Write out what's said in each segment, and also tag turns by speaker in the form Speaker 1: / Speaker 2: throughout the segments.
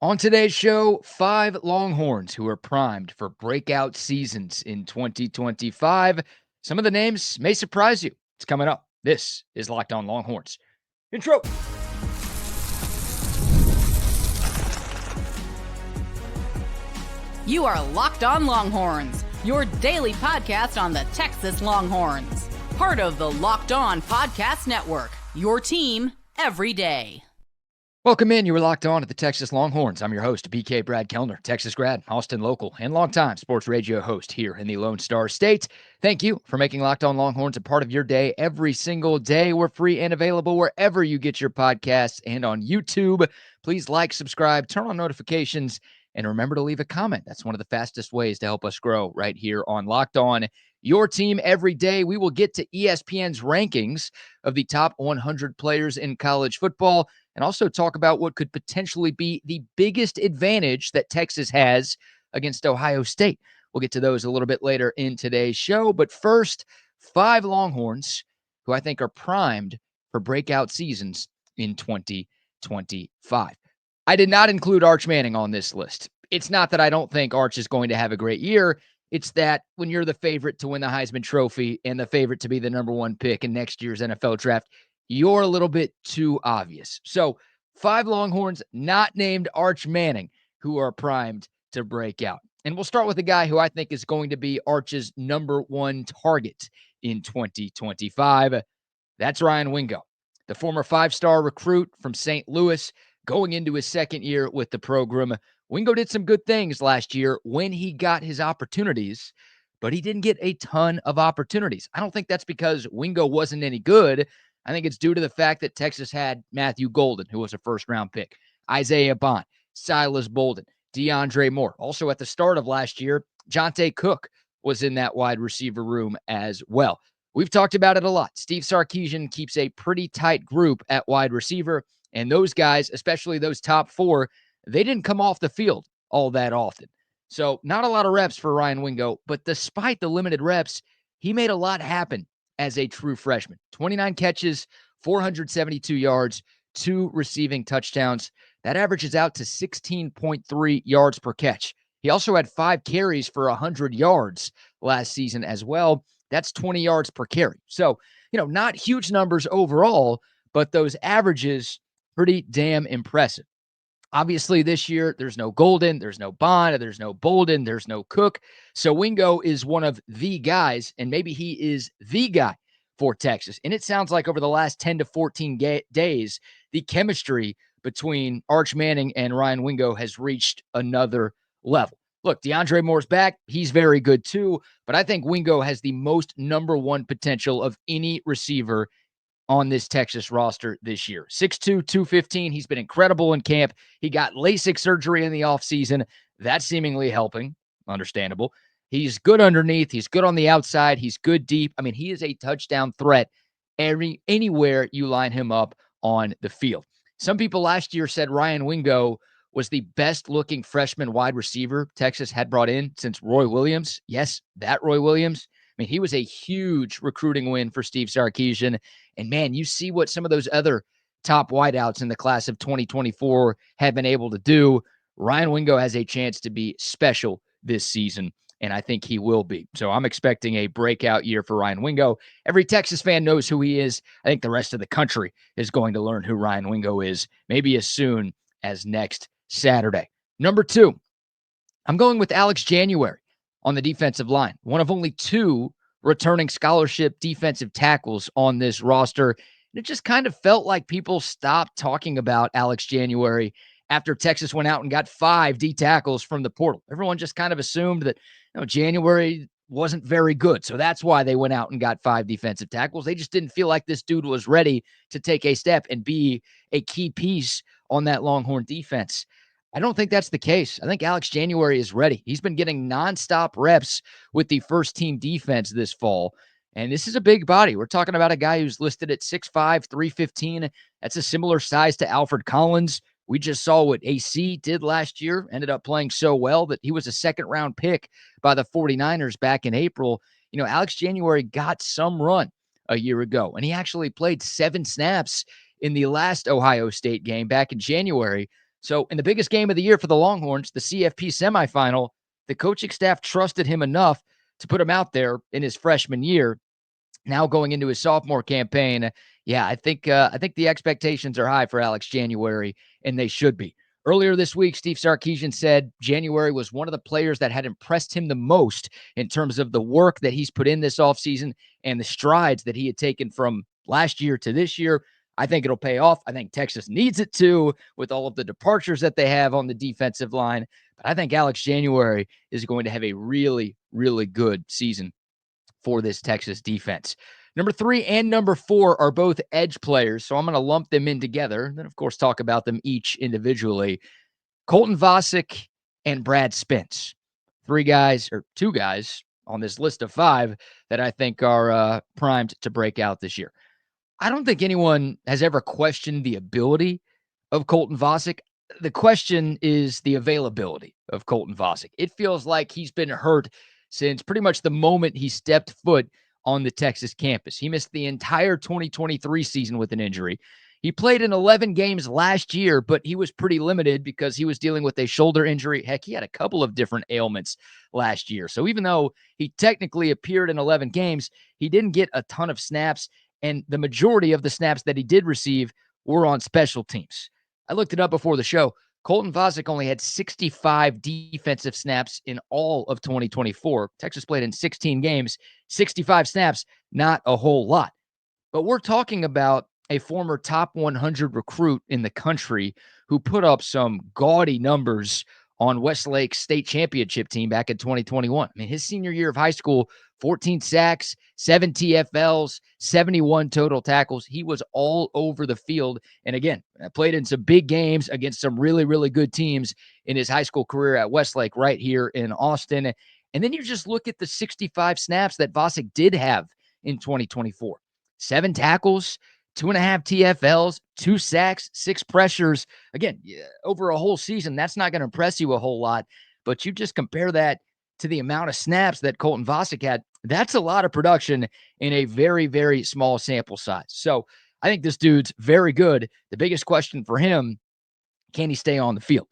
Speaker 1: On today's show, 5 Longhorns who are primed for breakout seasons in 2025. Some of the names may surprise you. It's coming up. This is Locked On Longhorns. Intro.
Speaker 2: You are Locked On Longhorns, your daily podcast on the Texas Longhorns. Part of the Locked On Podcast Network, your team every day.
Speaker 1: Welcome in. You are locked on at the Texas Longhorns. I'm your host, BK Brad Kellner, Texas grad, Austin local, and longtime sports radio host here in the Lone Star State. Thank you for making Locked On Longhorns a part of your day every single day. We're free and available wherever you get your podcasts and on YouTube. Please like, subscribe, turn on notifications, and remember to leave a comment. That's one of the fastest ways to help us grow right here on Locked On. Your team every day. We will get to ESPN's rankings of the top 100 players in college football, and also talk about what could potentially be the biggest advantage that Texas has against Ohio State. We'll get to those a little bit later in today's show. But first, 5 Longhorns who I think are primed for breakout seasons in 2025. I did not include Arch Manning on this list. It's not that I don't think Arch is going to have a great year. It's that when you're the favorite to win the Heisman Trophy and the favorite to be the number 1 pick in next year's NFL draft, you're a little bit too obvious. So 5 Longhorns not named Arch Manning who are primed to break out. And we'll start with a guy who I think is going to be Arch's number 1 target in 2025. That's Ryan Wingo, the former 5-star recruit from St. Louis, going into his second year with the program. Wingo did some good things last year when he got his opportunities, but he didn't get a ton of opportunities. I don't think that's because Wingo wasn't any good. I think it's due to the fact that Texas had Matthew Golden, who was a first-round pick, Isaiah Bond, Silas Bolden, DeAndre Moore. Also at the start of last year, Jonte Cook was in that wide receiver room as well. We've talked about it a lot. Steve Sarkisian keeps a pretty tight group at wide receiver, and those guys, especially those top 4, they didn't come off the field all that often. So not a lot of reps for Ryan Wingo, but despite the limited reps, he made a lot happen as a true freshman. 29 catches, 472 yards, 2 receiving touchdowns. That averages out to 16.3 yards per catch. He also had 5 carries for 100 yards last season as well. That's 20 yards per carry. So, not huge numbers overall, but those averages, pretty damn impressive. Obviously, this year, there's no Golden, there's no Bond, there's no Bolden, there's no Cook. So Wingo is one of the guys, and maybe he is the guy for Texas. And it sounds like over the last 10 to 14 days, the chemistry between Arch Manning and Ryan Wingo has reached another level. Look, DeAndre Moore's back. He's very good too, but I think Wingo has the most number 1 potential of any receiver on this Texas roster this year. 6'2", 215. He's been incredible in camp. He got LASIK surgery in the offseason. That's seemingly helping. Understandable. He's good underneath. He's good on the outside. He's good deep. I mean, he is a touchdown threat anywhere you line him up on the field. Some people last year said Ryan Wingo was the best-looking freshman wide receiver Texas had brought in since Roy Williams. Yes, that Roy Williams. I mean, he was a huge recruiting win for Steve Sarkisian. And, man, you see what some of those other top wideouts in the class of 2024 have been able to do. Ryan Wingo has a chance to be special this season, and I think he will be. So I'm expecting a breakout year for Ryan Wingo. Every Texas fan knows who he is. I think the rest of the country is going to learn who Ryan Wingo is, maybe as soon as next Saturday. Number 2, I'm going with Alex January on the defensive line. One of only 2 returning scholarship defensive tackles on this roster. And it just kind of felt like people stopped talking about Alex January after Texas went out and got 5 D tackles from the portal. Everyone just kind of assumed that January wasn't very good. So that's why they went out and got 5 defensive tackles. They just didn't feel like this dude was ready to take a step and be a key piece on that Longhorn defense. I don't think that's the case. I think Alex January is ready. He's been getting nonstop reps with the first-team defense this fall, and this is a big body. We're talking about a guy who's listed at 6'5", 315. That's a similar size to Alfred Collins. We just saw what AC did last year, ended up playing so well that he was a second-round pick by the 49ers back in April. Alex January got some run a year ago, and he actually played 7 snaps in the last Ohio State game back in January. So in the biggest game of the year for the Longhorns, the CFP semifinal, the coaching staff trusted him enough to put him out there in his freshman year. Now going into his sophomore campaign, yeah, I think the expectations are high for Alex January, and they should be. Earlier this week, Steve Sarkisian said January was one of the players that had impressed him the most in terms of the work that he's put in this offseason and the strides that he had taken from last year to this year. I think it'll pay off. I think Texas needs it too, with all of the departures that they have on the defensive line. But I think Alex January is going to have a really, really good season for this Texas defense. Number 3 and number 4 are both edge players, so I'm going to lump them in together. And then, of course, talk about them each individually. Colton Vasek and Brad Spence. 2 guys on this list of 5 that I think are primed to break out this year. I don't think anyone has ever questioned the ability of Colton Vasek. The question is the availability of Colton Vasek. It feels like he's been hurt since pretty much the moment he stepped foot on the Texas campus. He missed the entire 2023 season with an injury. He played in 11 games last year, but he was pretty limited because he was dealing with a shoulder injury. Heck, he had a couple of different ailments last year. So even though he technically appeared in 11 games, he didn't get a ton of snaps, and the majority of the snaps that he did receive were on special teams. I looked it up before the show. Colton Vasek only had 65 defensive snaps in all of 2024. Texas played in 16 games, 65 snaps, not a whole lot. But we're talking about a former top 100 recruit in the country who put up some gaudy numbers on Westlake's state championship team back in 2021. I mean, his senior year of high school, 14 sacks, 7 TFLs, 71 total tackles. He was all over the field. And again, played in some big games against some really, really good teams in his high school career at Westlake right here in Austin. And then you just look at the 65 snaps that Vasek did have in 2024. 7 tackles, 2.5 TFLs, 2 sacks, 6 pressures. Again, over a whole season, that's not going to impress you a whole lot. But you just compare that to the amount of snaps that Colton Vasek had. That's a lot of production in a very, very small sample size. So I think this dude's very good. The biggest question for him, can he stay on the field?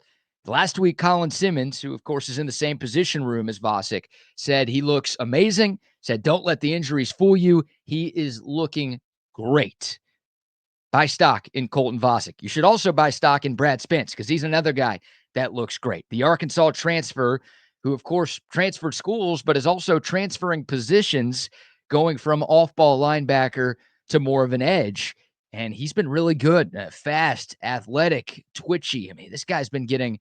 Speaker 1: Last week, Colin Simmons, who of course is in the same position room as Vasek, said he looks amazing, said don't let the injuries fool you. He is looking great. Buy stock in Colton Vasek. You should also buy stock in Brad Spence because he's another guy that looks great. The Arkansas transfer, who of course transferred schools, but is also transferring positions, going from off-ball linebacker to more of an edge. And he's been really good, fast, athletic, twitchy. I mean, this guy's been getting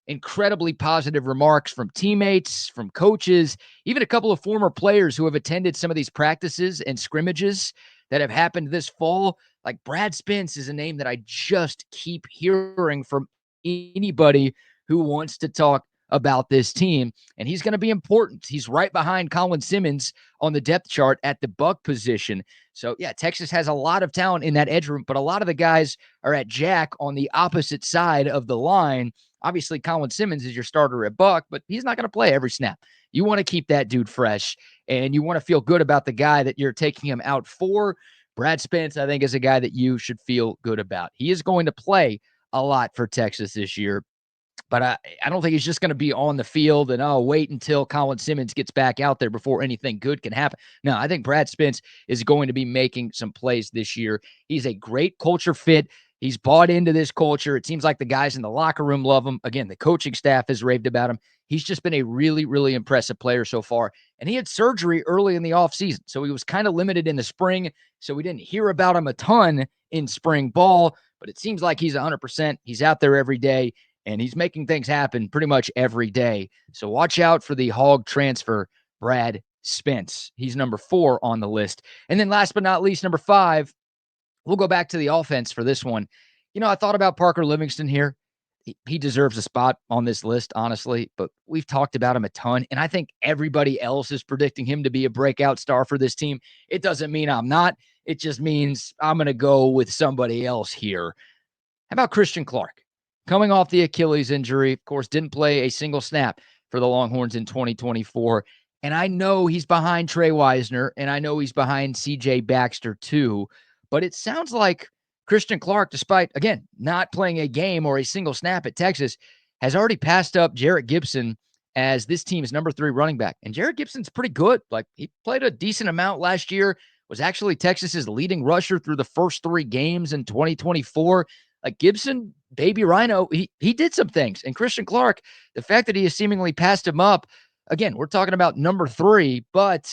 Speaker 1: incredibly positive remarks from teammates, from coaches, even a couple of former players who have attended some of these practices and scrimmages that have happened this fall. Like Brad Spence is a name that I just keep hearing from anybody who wants to talk about this team, and he's going to be important. He's right behind Colin Simmons on the depth chart at the Buck position. So, yeah, Texas has a lot of talent in that edge room, but a lot of the guys are at Jack on the opposite side of the line. Obviously, Colin Simmons is your starter at Buck, but he's not going to play every snap. You want to keep that dude fresh, and you want to feel good about the guy that you're taking him out for. Brad Spence, I think, is a guy that you should feel good about. He is going to play a lot for Texas this year, but I don't think he's just going to be on the field and, wait until Colin Simmons gets back out there before anything good can happen. No, I think Brad Spence is going to be making some plays this year. He's a great culture fit. He's bought into this culture. It seems like the guys in the locker room love him. Again, the coaching staff has raved about him. He's just been a really, really impressive player so far. And he had surgery early in the offseason, so he was kind of limited in the spring, so we didn't hear about him a ton in spring ball, but it seems like he's 100%. He's out there every day, and he's making things happen pretty much every day. So watch out for the hog transfer, Brad Spence. He's number 4 on the list. And then last but not least, number 5, we'll go back to the offense for this one. I thought about Parker Livingston here. He deserves a spot on this list, honestly, but we've talked about him a ton, and I think everybody else is predicting him to be a breakout star for this team. It doesn't mean I'm not. It just means I'm going to go with somebody else here. How about Christian Clark? Coming off the Achilles injury, of course, didn't play a single snap for the Longhorns in 2024, and I know he's behind Trey Wisner, and I know he's behind C.J. Baxter too, but it sounds like Christian Clark, despite, again, not playing a game or a single snap at Texas, has already passed up Jarrett Gibson as this team's number 3 running back. And Jarrett Gibson's pretty good. Like, he played a decent amount last year, was actually Texas's leading rusher through the first 3 games in 2024. Like, Gibson, baby Rhino, he did some things. And Christian Clark, the fact that he has seemingly passed him up, again, we're talking about number 3, but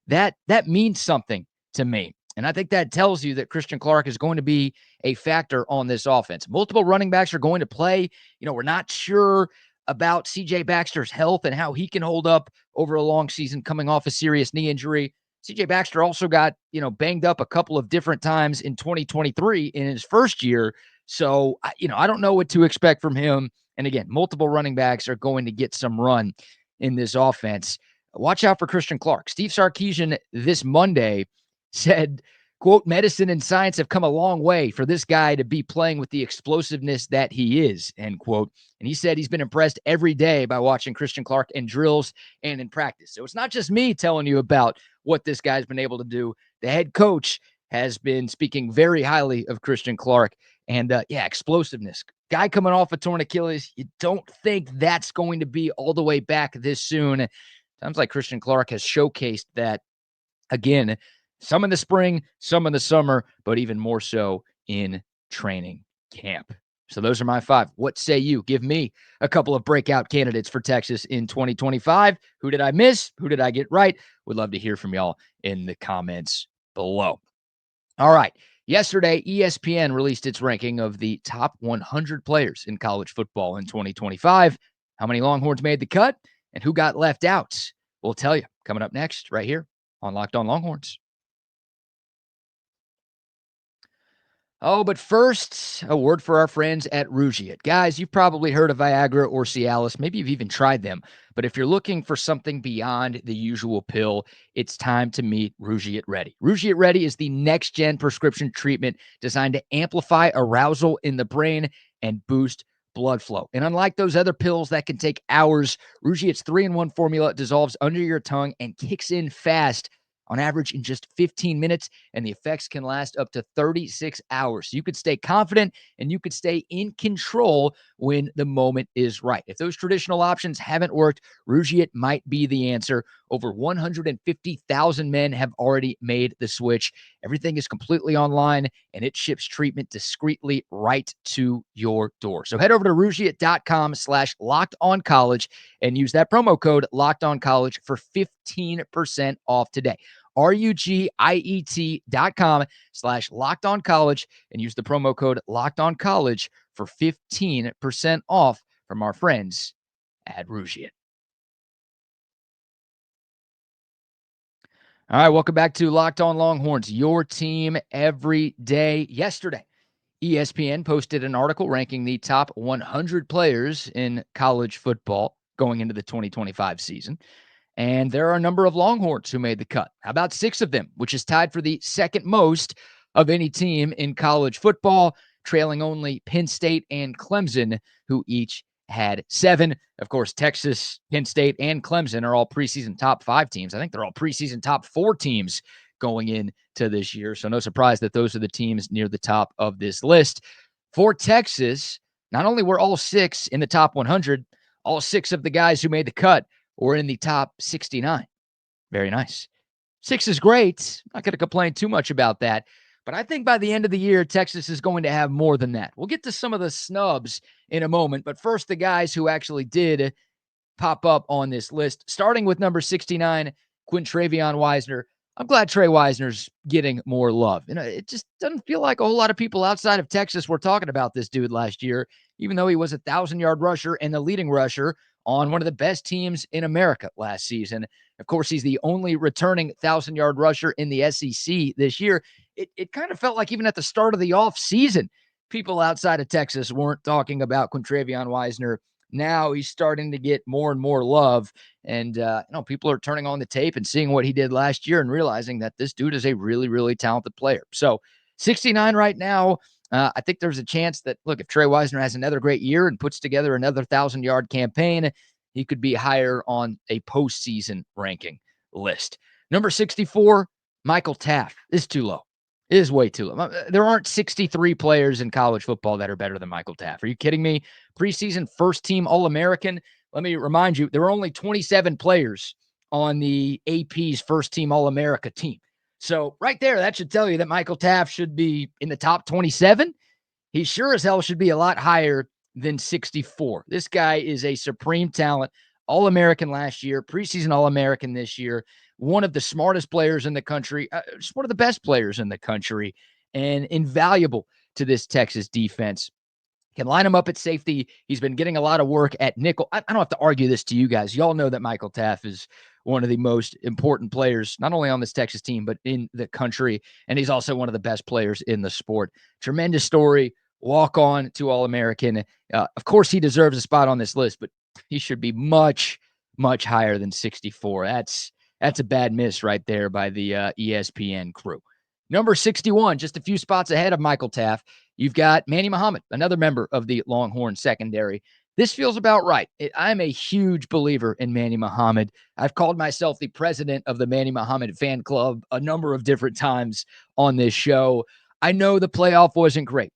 Speaker 1: that means something to me. And I think that tells you that Christian Clark is going to be a factor on this offense. Multiple running backs are going to play. We're not sure about C.J. Baxter's health and how he can hold up over a long season coming off a serious knee injury. C.J. Baxter also got, banged up a couple of different times in 2023 in his first year. So, I don't know what to expect from him. And again, multiple running backs are going to get some run in this offense. Watch out for Christian Clark. Steve Sarkisian this Monday said, quote, medicine and science have come a long way for this guy to be playing with the explosiveness that he is, end quote. And he said he's been impressed every day by watching Christian Clark in drills and in practice. So it's not just me telling you about what this guy's been able to do. The head coach has been speaking very highly of Christian Clark. And explosiveness. Guy coming off a torn Achilles, you don't think that's going to be all the way back this soon. Sounds like Christian Clark has showcased that, again, some in the spring, some in the summer, but even more so in training camp. So those are my 5. What say you? Give me a couple of breakout candidates for Texas in 2025. Who did I miss? Who did I get right? Would love to hear from y'all in the comments below. All right. Yesterday, ESPN released its ranking of the top 100 players in college football in 2025. How many Longhorns made the cut and who got left out? We'll tell you coming up next right here on Locked On Longhorns. Oh, but first, a word for our friends at Rougiet. Guys, you've probably heard of Viagra or Cialis. Maybe you've even tried them. But if you're looking for something beyond the usual pill, it's time to meet Rougiet Ready. Rougiet Ready is the next-gen prescription treatment designed to amplify arousal in the brain and boost blood flow. And unlike those other pills that can take hours, Rougiet's 3-in-1 formula dissolves under your tongue and kicks in fast, on average in just 15 minutes, and the effects can last up to 36 hours. So you could stay confident and you could stay in control when the moment is right. If those traditional options haven't worked, Rougiet might be the answer. Over 150,000 men have already made the switch. Everything is completely online, and it ships treatment discreetly right to your door. So head over to Rougiet.com/LockedOnCollege and use that promo code LockedOnCollege for 15% off today. RUGIET.com/LockedOnCollege and use the promo code LockedOnCollege for 15% off from our friends at Rougiet. All right, welcome back to Locked On Longhorns, your team every day. Yesterday, ESPN posted an article ranking the top 100 players in college football going into the 2025 season. And there are a number of Longhorns who made the cut. How about 6 of them, which is tied for the second most of any team in college football, trailing only Penn State and Clemson, who each had 7. Of course, Texas, Penn State, and Clemson are all preseason top 5 teams. I think they're all preseason top 4 teams going into this year. So no surprise that those are the teams near the top of this list. For Texas, not only were all 6 in the top 100, all 6 of the guys who made the cut were in the top 69. Very nice. 6 is great. Not going to complain too much about that. But I think by the end of the year, Texas is going to have more than that. We'll get to some of the snubs in a moment. But first, the guys who actually did pop up on this list, starting with number 69, Quintravion Wisner. I'm glad Trey Wisner's getting more love. It just doesn't feel like a whole lot of people outside of Texas were talking about this dude last year, even though he was a 1,000-yard rusher and the leading rusher on one of the best teams in America last season. Of course, he's the only returning 1,000-yard rusher in the SEC this year. It kind of felt like even at the start of the offseason, people outside of Texas weren't talking about Quintravion Wisner. Now he's starting to get more and more love. And, people are turning on the tape and seeing what he did last year and realizing that this dude is a really, really talented player. So 69 right now. I think there's a chance that, look, if Trey Wisner has another great year and puts together another 1,000-yard campaign, he could be higher on a postseason ranking list. Number 64, Michael Taft. This is too low. It is way too low. There aren't 63 players in college football that are better than Michael Taft. Are you kidding me? Preseason first-team All-American. Let me remind you, there were only 27 players on the AP's first-team All-America team. So right there, that should tell you that Michael Taft should be in the top 27. He sure as hell should be a lot higher than 64. This guy is a supreme talent, All-American last year, preseason All-American this year, one of the smartest players in the country, just one of the best players in the country, and invaluable to this Texas defense. Can line him up at safety. He's been getting a lot of work at nickel. I don't have to argue this to you guys. Y'all know that Michael Taft is one of the most important players, not only on this Texas team, but in the country. And he's also one of the best players in the sport. Tremendous story. Walk on to All-American. Of course, he deserves a spot on this list, but he should be much, much higher than 64. That's a bad miss right there by the ESPN crew. Number 61, just a few spots ahead of Michael Taft, you've got Manny Muhammad, another member of the Longhorn secondary. This feels about right. I'm a huge believer in Manny Muhammad. I've called myself the president of the Manny Muhammad fan club a number of different times on this show. I know the playoff wasn't great.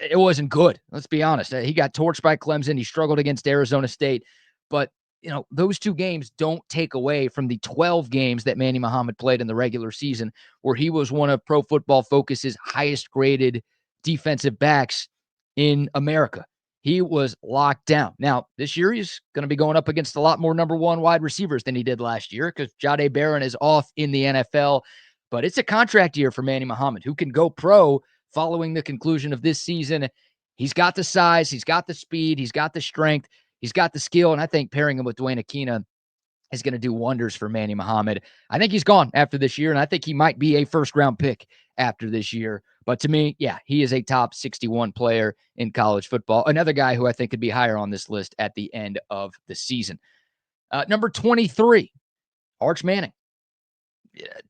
Speaker 1: It wasn't good. Let's be honest. He got torched by Clemson. He struggled against Arizona State. But, those two games don't take away from the 12 games that Manny Muhammad played in the regular season, where he was one of Pro Football Focus's highest graded defensive backs in America. He was locked down. Now, this year he's going to be going up against a lot more number one wide receivers than he did last year because Jahdae Barron is off in the NFL. But it's a contract year for Manny Muhammad, who can go pro following the conclusion of this season. He's got the size, he's got the speed, he's got the strength, he's got the skill, and I think pairing him with Dwayne Akina is going to do wonders for Manny Muhammad. I think he's gone after this year, and I think he might be a first-round pick after this year. But to me, yeah, he is a top 61 player in college football. Another guy who I think could be higher on this list at the end of the season. Number 23, Arch Manning.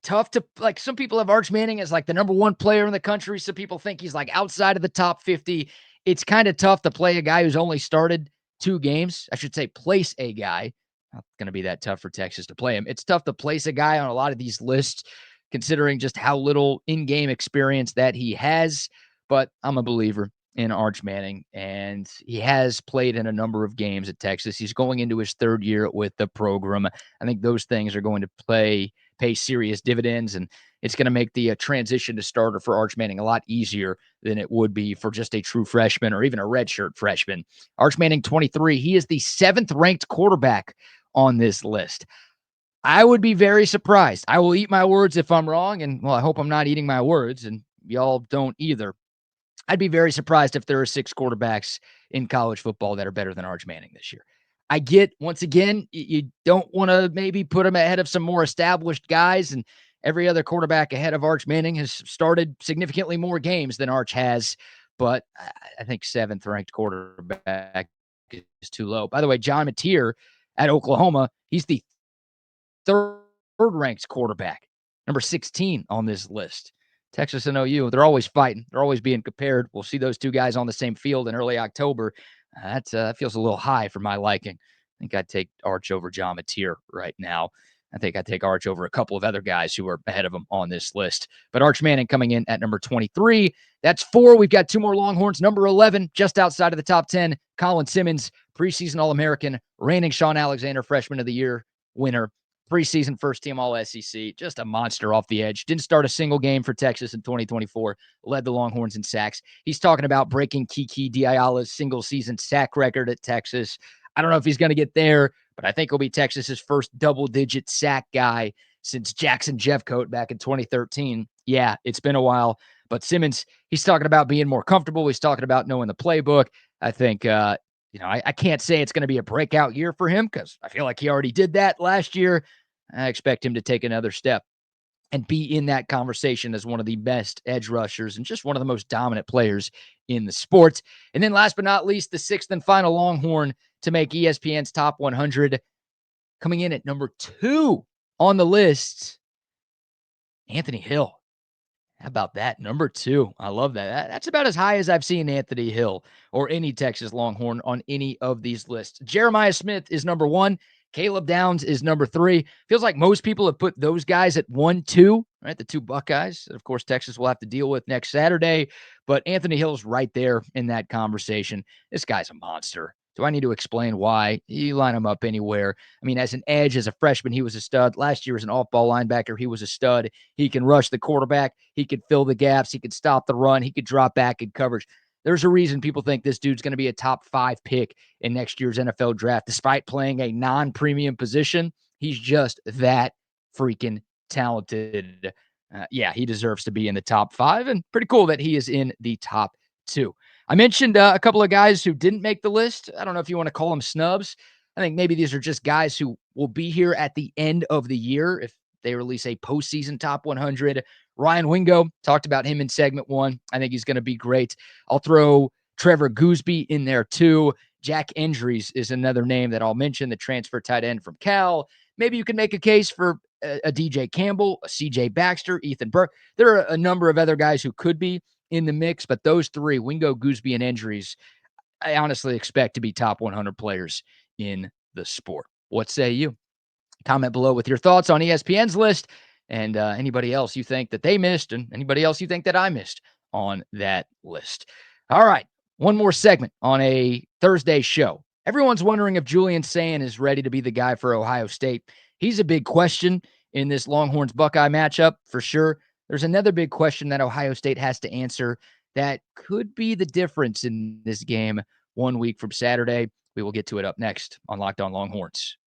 Speaker 1: Tough to, some people have Arch Manning as the number one player in the country. Some people think he's outside of the top 50. It's kind of tough to play a guy who's only started 2 games. I should say place a guy. Not going to be that tough for Texas to play him. It's tough to place a guy on a lot of these lists, considering just how little in-game experience that he has. But I'm a believer in Arch Manning, and he has played in a number of games at Texas. He's going into his 3rd year with the program. I think those things are going to pay serious dividends, and it's going to make the transition to starter for Arch Manning a lot easier than it would be for just a true freshman or even a redshirt freshman. Arch Manning, 23. He is the 7th ranked quarterback on this list. I would be very surprised. I will eat my words if I'm wrong, and I hope I'm not eating my words, and y'all don't either. I'd be very surprised if there are 6 quarterbacks in college football that are better than Arch Manning this year. I get, once again, you don't want to maybe put him ahead of some more established guys, and every other quarterback ahead of Arch Manning has started significantly more games than Arch has, but I think 7th ranked quarterback is too low. By the way, John Mateer at Oklahoma, he's the 3rd ranked quarterback, number 16 on this list. Texas and OU, they're always fighting. They're always being compared. We'll see those 2 guys on the same field in early October. That feels a little high for my liking. I think I'd take Arch over John Mateer right now. I think I'd take Arch over a couple of other guys who are ahead of him on this list. But Arch Manning coming in at number 23. That's 4. We've got 2 more Longhorns. Number 11, just outside of the top 10, Colin Simmons, preseason All-American, reigning Sean Alexander Freshman of the Year winner, preseason first-team All-SEC, just a monster off the edge. Didn't start a single game for Texas in 2024, led the Longhorns in sacks. He's talking about breaking Kiki Diala's single-season sack record at Texas. I don't know if he's going to get there, but I think he'll be Texas's first double-digit sack guy since Jackson Jeffcoat back in 2013. Yeah, it's been a while, but Simmons, he's talking about being more comfortable. He's talking about knowing the playbook. I think, I can't say it's going to be a breakout year for him because I feel like he already did that last year. I expect him to take another step and be in that conversation as one of the best edge rushers and just one of the most dominant players in the sport. And then last but not least, the 6th and final Longhorn to make ESPN's top 100, coming in at number 2 on the list, Anthony Hill. How about that? Number 2. I love that. That's about as high as I've seen Anthony Hill or any Texas Longhorn on any of these lists. Jeremiah Smith is number 1. Caleb Downs is number 3. Feels like most people have put those guys at 1, 2 right? The two Buckeyes that, of course, Texas will have to deal with next Saturday. But Anthony Hill's right there in that conversation. This guy's a monster. Do I need to explain why? You line him up anywhere. I mean, as an edge, as a freshman, he was a stud. Last year as an off-ball linebacker, he was a stud. He can rush the quarterback. He could fill the gaps. He could stop the run. He could drop back in coverage. There's a reason people think this dude's going to be a top 5 pick in next year's NFL draft, despite playing a non-premium position. He's just that freaking talented. Yeah, he deserves to be in the top 5, and pretty cool that he is in the top 2. I mentioned a couple of guys who didn't make the list. I don't know if you want to call them snubs. I think maybe these are just guys who will be here at the end of the year if they release a postseason top 100. Ryan Wingo, talked about him in segment 1. I think he's going to be great. I'll throw Trevor Gooseby in there too. Jack Endries is another name that I'll mention, the transfer tight end from Cal. Maybe you can make a case for a DJ Campbell, a CJ Baxter, Ethan Burke. There are a number of other guys who could be in the mix, but those three, Wingo, Gooseby, and Endries, I honestly expect to be top 100 players in the sport. What say you? Comment below with your thoughts on ESPN's list and anybody else you think that they missed and anybody else you think that I missed on that list. All right, one more segment on a Thursday show. Everyone's wondering if Julian Sayin is ready to be the guy for Ohio State. He's a big question in this Longhorns-Buckeye matchup for sure. There's another big question that Ohio State has to answer that could be the difference in this game 1 week from Saturday. We will get to it up next on Locked On Longhorns.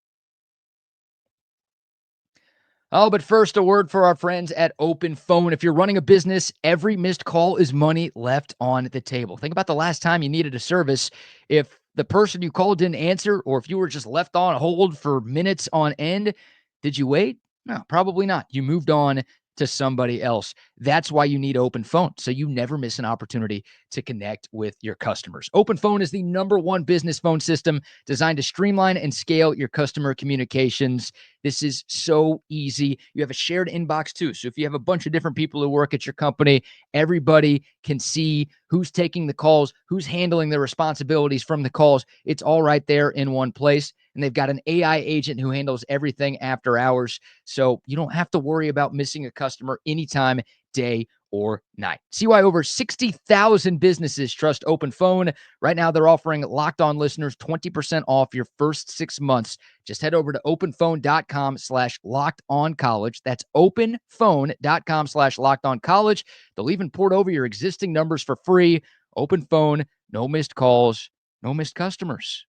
Speaker 1: Oh, but first, a word for our friends at Open Phone. If you're running a business, every missed call is money left on the table. Think about the last time you needed a service. If the person you called didn't answer, or if you were just left on hold for minutes on end, did you wait? No, probably not. You moved on to somebody else. That's why you need Open Phone, so you never miss an opportunity to connect with your customers. Open Phone is the #1 business phone system designed to streamline and scale your customer communications. This is so easy. You have a shared inbox too. So if you have a bunch of different people who work at your company, everybody can see who's taking the calls, who's handling the responsibilities from the calls. It's all right there in one place. And they've got an AI agent who handles everything after hours. So you don't have to worry about missing a customer anytime, day or night. See why over 60,000 businesses trust Open Phone. Right now, they're offering Locked On listeners 20% off your first 6 months. Just head over to openphone.com/lockedoncollege. That's openphone.com/lockedoncollege. They'll even port over your existing numbers for free. Open Phone, no missed calls, no missed customers.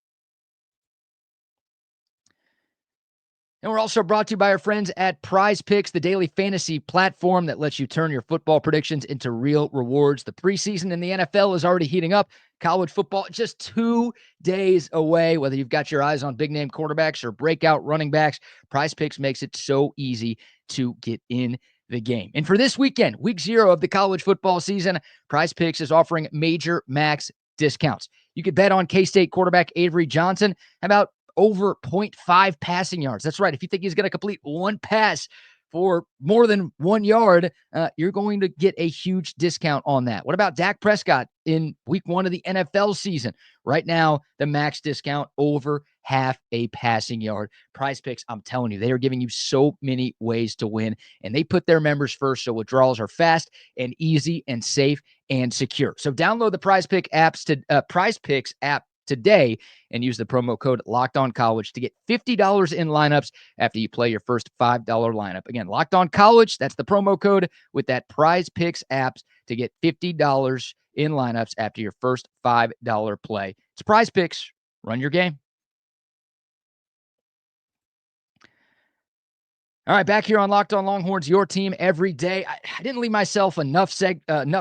Speaker 1: And we're also brought to you by our friends at Prize Picks, the daily fantasy platform that lets you turn your football predictions into real rewards. The preseason in the NFL is already heating up. College football just 2 days away. Whether you've got your eyes on big-name quarterbacks or breakout running backs, Prize Picks makes it so easy to get in the game. And for this weekend, week 0 of the college football season, Prize Picks is offering major max discounts. You could bet on K-State quarterback Avery Johnson. How about over 0.5 passing yards? That's right. If you think he's going to complete one pass for more than 1 yard, you're going to get a huge discount on that. What about Dak Prescott in week 1 of the NFL season? Right now, the max discount over half a passing yard. Prize Picks, I'm telling you, they are giving you so many ways to win, and they put their members first, so withdrawals are fast and easy and safe and secure. So download the Prize Picks app today and use the promo code LOCKEDONCollege to get $50 in lineups after you play your first $5 lineup. Again, Locked On College, that's the promo code with that Prize Picks apps to get $50 in lineups after your first $5 play. It's Prize Picks. Run your game. All right, back here on Locked On Longhorns, your team every day. I didn't leave myself enough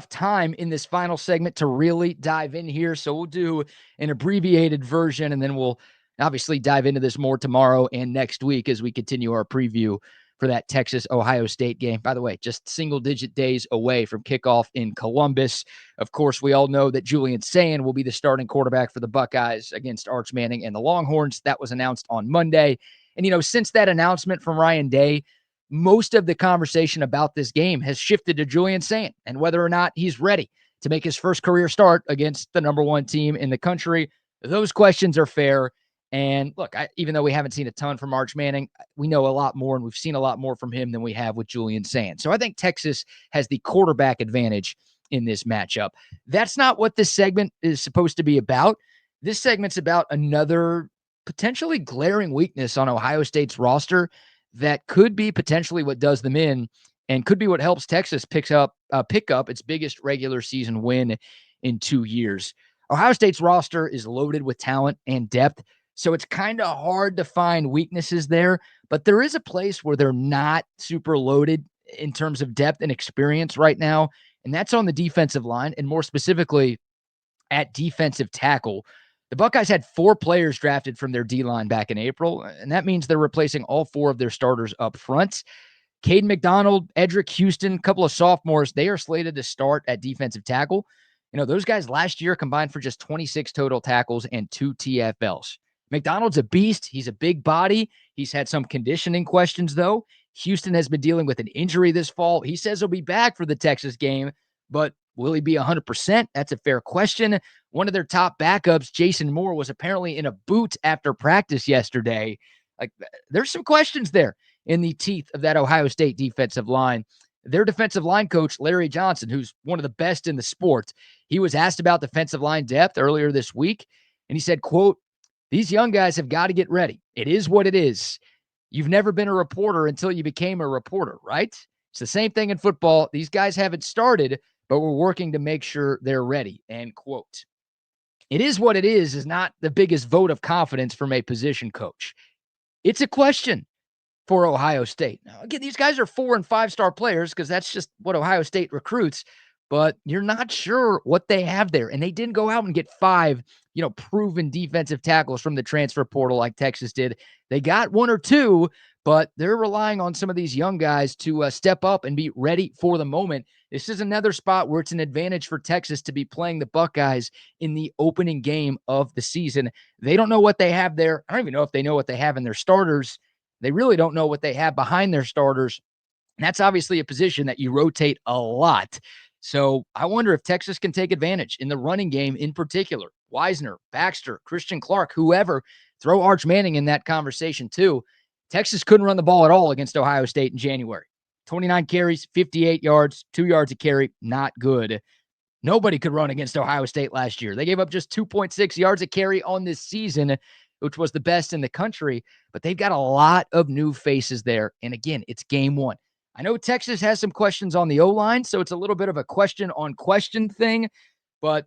Speaker 1: time in this final segment to really dive in here, so we'll do an abbreviated version, and then we'll obviously dive into this more tomorrow and next week as we continue our preview for that Texas-Ohio State game. By the way, just single-digit days away from kickoff in Columbus. Of course, we all know that Julian Sayin will be the starting quarterback for the Buckeyes against Arch Manning and the Longhorns. That was announced on Monday. And, since that announcement from Ryan Day, most of the conversation about this game has shifted to Julian Sayin and whether or not he's ready to make his first career start against the #1 team in the country. Those questions are fair. And look, even though we haven't seen a ton from Arch Manning, we know a lot more, and we've seen a lot more from him than we have with Julian Sands. So I think Texas has the quarterback advantage in this matchup. That's not what this segment is supposed to be about. This segment's about another potentially glaring weakness on Ohio State's roster that could be potentially what does them in and could be what helps Texas pick up its biggest regular season win in 2 years. Ohio State's roster is loaded with talent and depth, so it's kind of hard to find weaknesses there, but there is a place where they're not super loaded in terms of depth and experience right now, and that's on the defensive line, and more specifically at defensive tackle. The Buckeyes had 4 players drafted from their D-line back in April, and that means they're replacing all 4 of their starters up front. Caden McDonald, Edric Houston, a couple of sophomores, they are slated to start at defensive tackle. Those guys last year combined for just 26 total tackles and 2 TFLs. McDonald's a beast. He's a big body. He's had some conditioning questions, though. Houston has been dealing with an injury this fall. He says he'll be back for the Texas game, but will he be 100%? That's a fair question. One of their top backups, Jason Moore, was apparently in a boot after practice yesterday. There's some questions there in the teeth of that Ohio State defensive line. Their defensive line coach, Larry Johnson, who's one of the best in the sport, he was asked about defensive line depth earlier this week, and he said, quote, "These young guys have got to get ready. It is what it is. You've never been a reporter until you became a reporter, right? It's the same thing in football. These guys haven't started, but we're working to make sure they're ready," end quote. It is what it is not the biggest vote of confidence from a position coach. It's a question for Ohio State. Now, again, these guys are 4- and 5-star players because that's just what Ohio State recruits, but you're not sure what they have there. And they didn't go out and get 5, proven defensive tackles from the transfer portal like Texas did. They got 1 or 2, but they're relying on some of these young guys to step up and be ready for the moment. This is another spot where it's an advantage for Texas to be playing the Buckeyes in the opening game of the season. They don't know what they have there. I don't even know if they know what they have in their starters. They really don't know what they have behind their starters. And that's obviously a position that you rotate a lot. So I wonder if Texas can take advantage in the running game in particular. Wisner, Baxter, Christian Clark, whoever, throw Arch Manning in that conversation too. Texas couldn't run the ball at all against Ohio State in January. 29 carries, 58 yards, 2 yards a carry, not good. Nobody could run against Ohio State last year. They gave up just 2.6 yards a carry on this season, which was the best in the country, but they've got a lot of new faces there. And again, it's game 1. I know Texas has some questions on the O-line, so it's a little bit of a question on question thing, but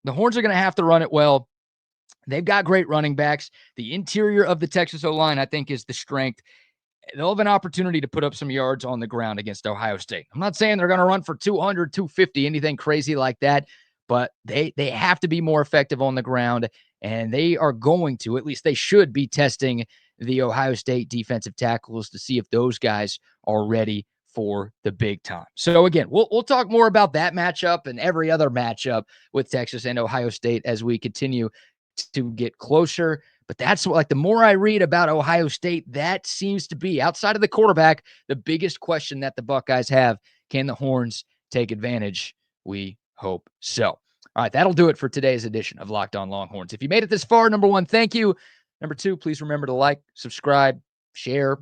Speaker 1: the Horns are going to have to run it well. They've got great running backs. The interior of the Texas O-line, I think, is the strength. They'll have an opportunity to put up some yards on the ground against Ohio State. I'm not saying they're going to run for 200, 250, anything crazy like that, but they have to be more effective on the ground, and they are going to, at least they should be testing the Ohio State defensive tackles to see if those guys are ready for the big time. So again, we'll talk more about that matchup and every other matchup with Texas and Ohio State as we continue to get closer. But that's what, the more I read about Ohio State, that seems to be, outside of the quarterback, the biggest question that the Buckeyes have. Can the Horns take advantage? We hope so. All right, that'll do it for today's edition of Locked On Longhorns. If you made it this far, number 1, thank you. Number 2, please remember to like, subscribe, share,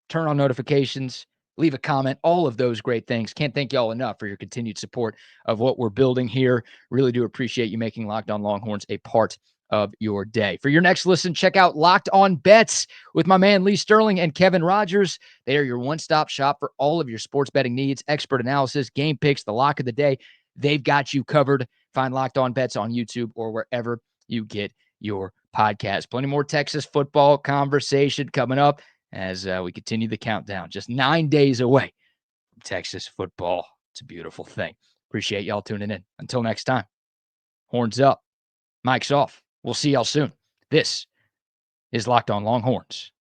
Speaker 1: turn on notifications, leave a comment, all of those great things. Can't thank y'all enough for your continued support of what we're building here. Really do appreciate you making Locked On Longhorns a part of your day. For your next listen, check out Locked On Bets with my man Lee Sterling and Kevin Rogers. They are your one-stop shop for all of your sports betting needs, expert analysis, game picks, the lock of the day. They've got you covered. Find Locked On Bets on YouTube or wherever you get your podcast. Plenty more Texas football conversation coming up as we continue the countdown. Just 9 days away from Texas football. It's a beautiful thing. Appreciate y'all tuning in. Until next time, horns up, mic's off. We'll see y'all soon. This is Locked On Longhorns.